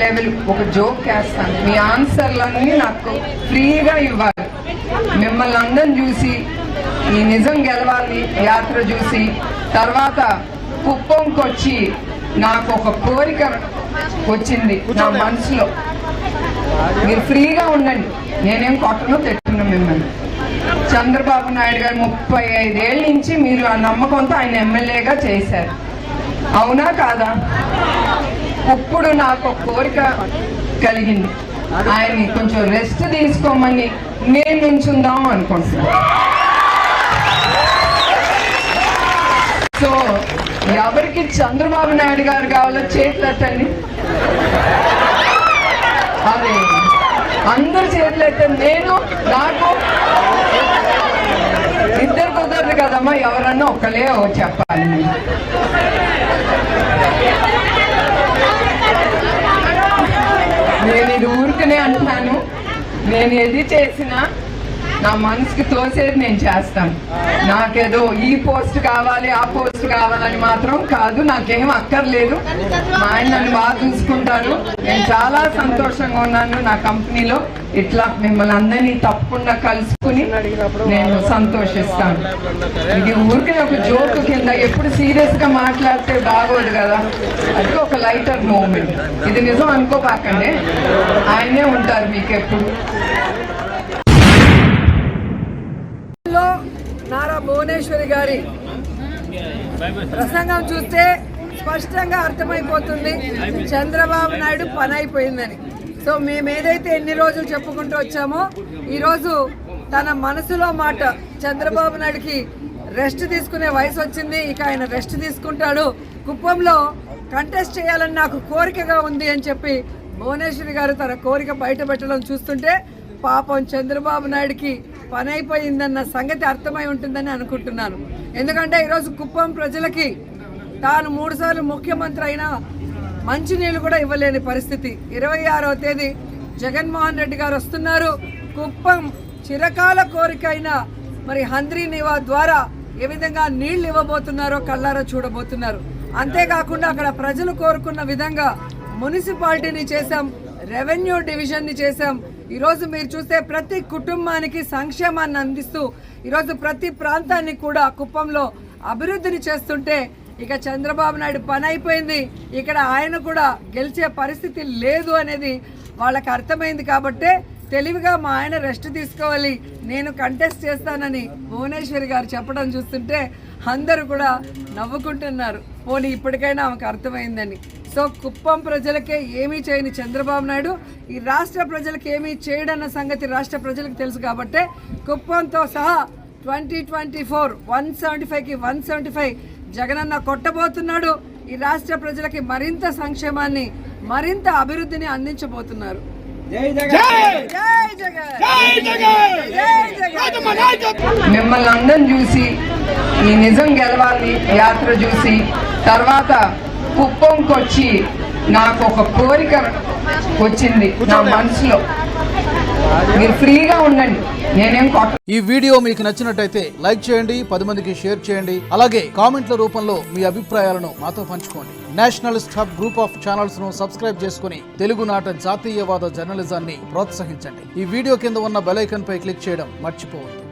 Level ఒక joke వేస్తాను. మీ ఆన్సర్లన్నీ నాకు ఫ్రీగా ఇవ్వాలి. మిమ్మల్ని అందరిని చూసి ఈ నిజం గెలవాలి యాత్ర చూసి తర్వాత కుప్పంకి వచ్చి నాకు ఒక కోరిక వచ్చింది నా మనసులో. మీరు ఫ్రీగా ఉండండి, నేనేం కొట్టను తిట్టను మిమ్మల్ని. చంద్రబాబు నాయుడు గారు 35 ఏళ్ళ నుంచి మీరు ఆ నమ్మకంతో ఆయన ఎమ్మెల్యేగా చేశారు, అవునా కాదా? ఇప్పుడు నాకు ఒక కోరిక కలిగింది, ఆయన్ని కొంచెం రెస్ట్ తీసుకోమని నేను నుంచుందాం అనుకుంటున్నాను. సో ఎవరికి చంద్రబాబు నాయుడు గారు కావాలో చేతులు ఎత్తండి. అదే అందరు చేతులు ఎత్తండి. నేను నాకు ఇద్దరు కుదరదు కదమ్మా, ఎవరన్నా ఒకలే చెప్పాలి. నేను ఇది ఊరికనే అంటున్నాను, నేను ఏది చేసినా నా మనసుకి తోసేది నేను చేస్తాను. నాకేదో ఈ పోస్ట్ కావాలి ఆ పోస్ట్ కావాలని మాత్రం కాదు, నాకేం అక్కర్లేదు. మా ఆయన నన్ను బాగా చూసుకుంటారు, నేను చాలా సంతోషంగా ఉన్నాను. నా కంపెనీలో ఇట్లా మిమ్మల్ని అందరినీ తప్పకుండా కలుసుకుని నేను సంతోషిస్తాను. ఇది ఊరికి ఒక జోక్ కింద, ఎప్పుడు సీరియస్ గా మాట్లాడితే బాగోదు కదా, అది ఒక లైటర్ మూమెంట్. ఇది నిజం అనుకోపాకండి, ఆయనే ఉంటారు మీకు ఎప్పుడు. నారా భువనేశ్వరి గారి ప్రసంగం చూస్తే స్పష్టంగా అర్థమైపోతుంది చంద్రబాబు నాయుడు పని అయిపోయిందని. సో మేము ఏదైతే ఎన్ని రోజులు చెప్పుకుంటూ వచ్చామో ఈరోజు తన మనసులో మాట, చంద్రబాబు నాయుడుకి రెస్ట్ తీసుకునే వయసు వచ్చింది, ఇక ఆయన రెస్ట్ తీసుకుంటాడు, కుప్పంలో కంటెస్ట్ చేయాలని నాకు కోరికగా ఉంది అని చెప్పి భువనేశ్వరి గారు తన కోరిక బయట పెట్టడం చూస్తుంటే పాపం చంద్రబాబు నాయుడుకి పని అయిపోయిందన్న సంగతి అర్థమై ఉంటుందని అనుకుంటున్నాను. ఎందుకంటే ఈరోజు కుప్పం ప్రజలకి తాను 3 సార్లు ముఖ్యమంత్రి అయినా మంచినీళ్ళు కూడా ఇవ్వలేని పరిస్థితి. 26వ తేదీ జగన్మోహన్ రెడ్డి గారు వస్తున్నారు. కుప్పం చిరకాల కోరిక అయిన మరి హంద్రీ నివా ద్వారా ఏ విధంగా నీళ్లు ఇవ్వబోతున్నారో కళ్ళారా చూడబోతున్నారు. అంతేకాకుండా అక్కడ ప్రజలు కోరుకున్న విధంగా మున్సిపాలిటీని చేశాం, రెవెన్యూ డివిజన్ని చేశాం. ఈరోజు మీరు చూస్తే ప్రతి కుటుంబానికి సంక్షేమాన్ని అందిస్తూ ఈరోజు ప్రతి ప్రాంతాన్ని కూడా కుప్పంలో అభివృద్ధిని చేస్తుంటే ఇక చంద్రబాబు నాయుడు పని అయిపోయింది, ఇక్కడ ఆయన కూడా గెలిచే పరిస్థితి లేదు అనేది వాళ్ళకి అర్థమైంది. కాబట్టే తెలివిగా మా ఆయన రెస్ట్ తీసుకోవాలి, నేను కంటెస్ట్ చేస్తానని భువనేశ్వరి గారు చెప్పడం చూస్తుంటే అందరూ కూడా నవ్వుకుంటున్నారు. పోనీ ఇప్పటికైనా ఆమెకు అర్థమైందని. సో కుప్పం ప్రజలకే ఏమీ చేయని చంద్రబాబు నాయుడు ఈ రాష్ట్ర ప్రజలకు ఏమీ చేయడన్న సంగతి రాష్ట్ర ప్రజలకు తెలుసు. కాబట్టే కుప్పంతో సహా 2024 175కి 175 జగనన్న కొట్టబోతున్నాడు. ఈ రాష్ట్ర ప్రజలకి మరింత సంక్షేమాన్ని, మరింత అభివృద్ధిని అందించబోతున్నారు. మిమ్మల్ని అందరిని చూసి ఈ నిజం గెలవాలి యాత్ర చూసి తర్వాత కుప్పంకి వచ్చి నాకు ఒక కోరిక వచ్చింది నా మనసులో. మీరు ఫ్రీగా ఉండండి, నేనేం కొట్ట. ఈ వీడియో మీకు నచ్చినట్టయితే లైక్ చేయండి, 10 మందికి షేర్ చేయండి. అలాగే కామెంట్ల రూపంలో మీ అభిప్రాయాలను మాతో పంచుకోండి. Nationalist hub group of channels ను సబ్స్క్రైబ్ చేసుకుని తెలుగునాట జాతీయవాద జర్నలిజాన్ని ప్రోత్సహించండి. ఈ వీడియో కింద ఉన్న బెల్ ఐకాన్ పై క్లిక్ చేయడం మర్చిపోవద్దు.